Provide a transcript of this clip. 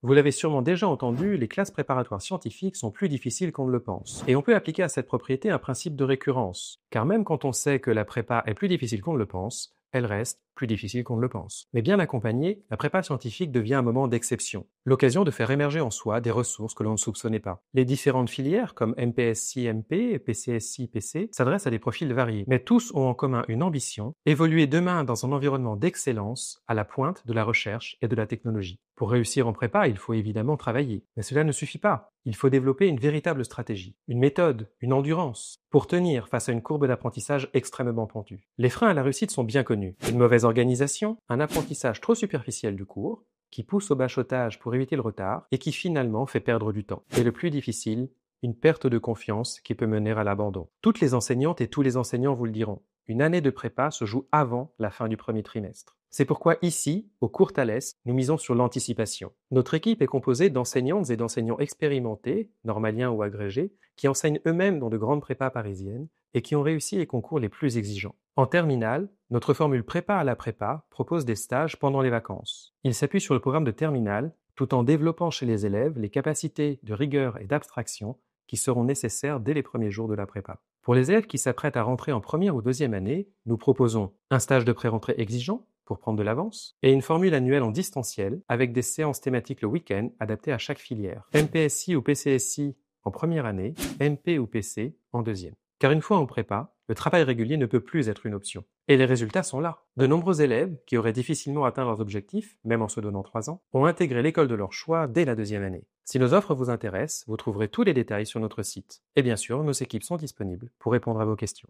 Vous l'avez sûrement déjà entendu, les classes préparatoires scientifiques sont plus difficiles qu'on ne le pense. Et on peut appliquer à cette propriété un principe de récurrence. Car même quand on sait que la prépa est plus difficile qu'on ne le pense, elle reste plus difficile qu'on ne le pense. Mais bien accompagnée, la prépa scientifique devient un moment d'exception, l'occasion de faire émerger en soi des ressources que l'on ne soupçonnait pas. Les différentes filières, comme MPSI-MP et PCSI-PC, s'adressent à des profils variés, mais tous ont en commun une ambition, évoluer demain dans un environnement d'excellence à la pointe de la recherche et de la technologie. Pour réussir en prépa, il faut évidemment travailler, mais cela ne suffit pas. Il faut développer une véritable stratégie, une méthode, une endurance, pour tenir face à une courbe d'apprentissage extrêmement pentue. Les freins à la réussite sont bien connus. Une mauvaise organisation, un apprentissage trop superficiel du cours, qui pousse au bachotage pour éviter le retard et qui finalement fait perdre du temps. Et le plus difficile, une perte de confiance qui peut mener à l'abandon. Toutes les enseignantes et tous les enseignants vous le diront. Une année de prépa se joue avant la fin du premier trimestre. C'est pourquoi ici, au cours Thalès, nous misons sur l'anticipation. Notre équipe est composée d'enseignantes et d'enseignants expérimentés, normaliens ou agrégés, qui enseignent eux-mêmes dans de grandes prépas parisiennes et qui ont réussi les concours les plus exigeants. En terminale, notre formule prépa à la prépa propose des stages pendant les vacances. Il s'appuie sur le programme de terminale, tout en développant chez les élèves les capacités de rigueur et d'abstraction qui seront nécessaires dès les premiers jours de la prépa. Pour les élèves qui s'apprêtent à rentrer en première ou deuxième année, nous proposons un stage de pré-rentrée exigeant pour prendre de l'avance et une formule annuelle en distanciel avec des séances thématiques le week-end adaptées à chaque filière. MPSI ou PCSI en première année, MP ou PC en deuxième. Car une fois en prépa, le travail régulier ne peut plus être une option. Et les résultats sont là. De nombreux élèves, qui auraient difficilement atteint leurs objectifs, même en se donnant 3 ans, ont intégré l'école de leur choix dès la deuxième année. Si nos offres vous intéressent, vous trouverez tous les détails sur notre site. Et bien sûr, nos équipes sont disponibles pour répondre à vos questions.